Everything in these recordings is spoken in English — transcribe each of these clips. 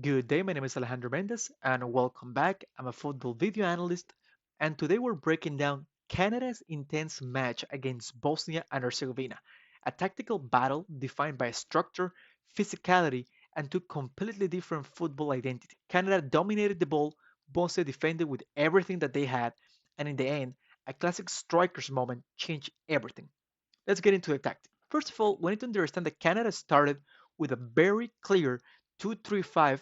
Good day, my name is Alejandro Mendez, and welcome back. I'm a football video analyst, and today we're breaking down Canada's intense match against Bosnia and Herzegovina, a tactical battle defined by structure, physicality, and two completely different football identities. Canada dominated the ball, Bosnia defended with everything that they had, and in the end, a classic strikers moment changed everything. Let's get into the tactic. First of all, we need to understand that Canada started with a very clear 2-3-5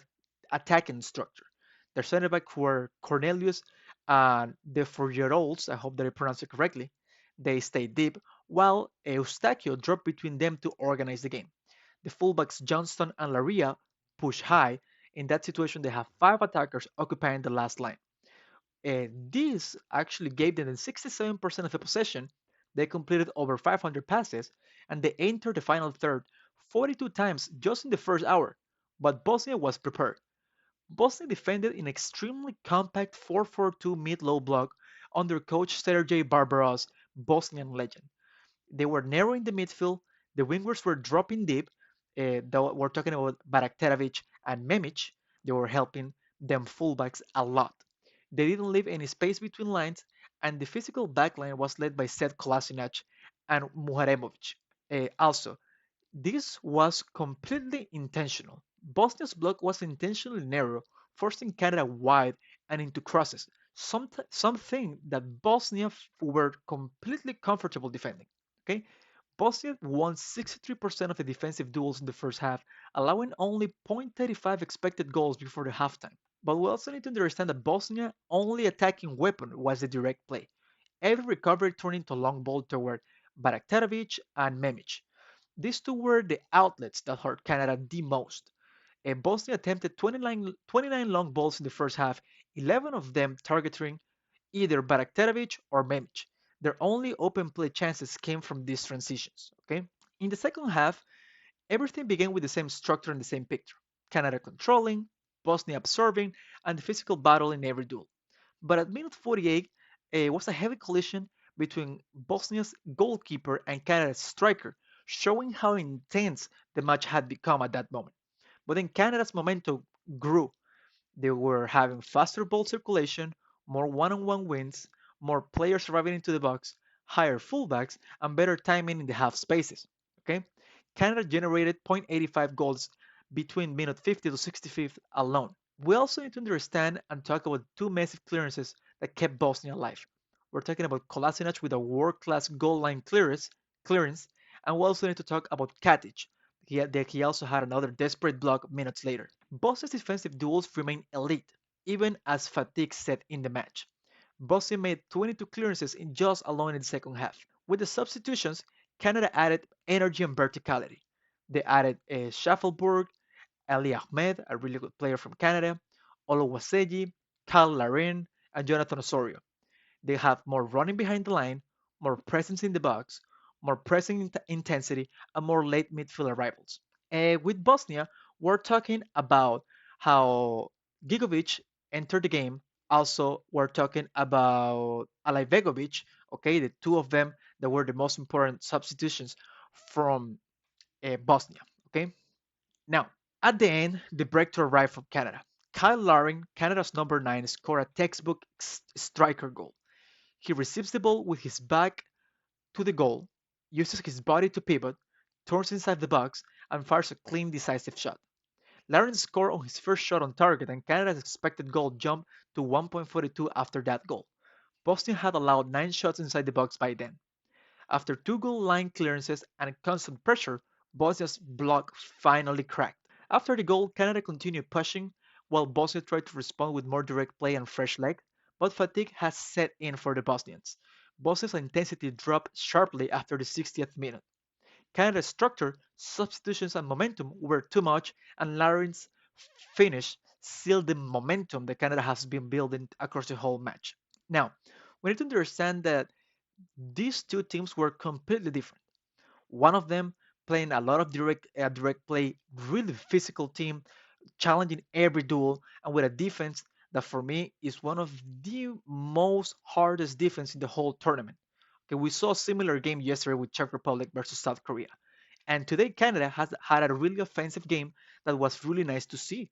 attacking structure. Their center back were Cornelius and the 4-year-olds, I hope that I pronounced it correctly. They stayed deep, while Eustáquio dropped between them to organize the game. The fullbacks Johnston and Laria push high. In that situation, they have five attackers occupying the last line. This actually gave them 67% of the possession. They completed over 500 passes and they entered the final third 42 times just in the first hour. But Bosnia was prepared. Bosnia defended in extremely compact 4-4-2 mid-low block under coach Sergej Barbaros's Bosnian legend. They were narrowing the midfield. The wingers were dropping deep. We're talking about Barakterović and Memic. They were helping them fullbacks a lot. They didn't leave any space between lines, and the physical backline was led by Seth Kolašinac and Muharemovic. Also, this was completely intentional. Bosnia's block was intentionally narrow, forcing Canada wide and into crosses, something that Bosnia were completely comfortable defending. Okay, Bosnia won 63% of the defensive duels in the first half, allowing only 0.35 expected goals before the halftime. But we also need to understand that Bosnia's only attacking weapon was the direct play. Every recovery turned into a long ball toward Baraktarovic and Memic. These two were the outlets that hurt Canada the most. Bosnia attempted 29 long balls in the first half, 11 of them targeting either Baraktarovic or Memic. Their only open play chances came from these transitions. Okay. In the second half, everything began with the same structure and the same picture. Canada controlling, Bosnia absorbing, and the physical battle in every duel. But at minute 48, was a heavy collision between Bosnia's goalkeeper and Canada's striker, showing how intense the match had become at that moment. But then Canada's momentum grew. They were having faster ball circulation, more one-on-one wins, more players arriving into the box, higher fullbacks, and better timing in the half spaces. Okay, Canada generated 0.85 goals between minute 50 to 65 alone. We also need to understand and talk about two massive clearances that kept Bosnia alive. We're talking about Kolašinac with a world-class goal line clearance, and we also need to talk about Katic. He also had another desperate block minutes later. Bosnia's defensive duels remain elite, even as fatigue set in the match. Bosnia made 22 clearances in just alone in the second half. With the substitutions, Canada added energy and verticality. They added Schaffelburg, Ali Ahmed, a really good player from Canada, Oluwaseji, Kyle Larin, and Jonathan Osorio. They have more running behind the line, more presence in the box, more pressing intensity, and more late midfield arrivals. With Bosnia, we're talking about how Gigovic entered the game. Also, we're talking about Alajbegovic, okay, the two of them that were the most important substitutions from Bosnia, okay. Now, at the end, the breakthrough arrived from Canada. Kyle Larin, Canada's number 9, scored a textbook striker goal. He receives the ball with his back to the goal, uses his body to pivot, turns inside the box, and fires a clean, decisive shot. Larin scored on his first shot on target, and Canada's expected goal jumped to 1.42 after that goal. Bosnia had allowed 9 shots inside the box by then. After two goal line clearances and constant pressure, Bosnia's block finally cracked. After the goal, Canada continued pushing, while Bosnia tried to respond with more direct play and fresh leg, but fatigue has set in for the Bosnians. Bosnia's intensity dropped sharply after the 60th minute. Canada's structure, substitutions, and momentum were too much, and Larin's finish sealed the momentum that Canada has been building across the whole match. Now, we need to understand that these two teams were completely different. One of them playing a lot of direct play, really physical team, challenging every duel, and with a defense that for me is one of the most hardest defense in the whole tournament. Okay, we saw a similar game yesterday with Czech Republic versus South Korea, and today Canada has had a really offensive game that was really nice to see.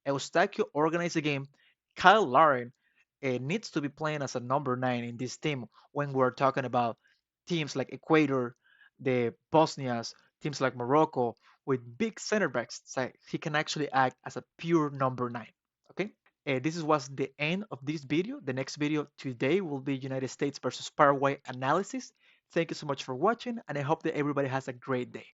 Eustáquio organized the game. Kyle Larin needs to be playing as a number 9 in this team when we're talking about teams like Ecuador, the Bosnias, teams like Morocco with big center backs. So he can actually act as a pure number 9. Okay. This was the end of this video. The next video today will be United States versus Paraguay analysis. Thank you so much for watching, and I hope that everybody has a great day.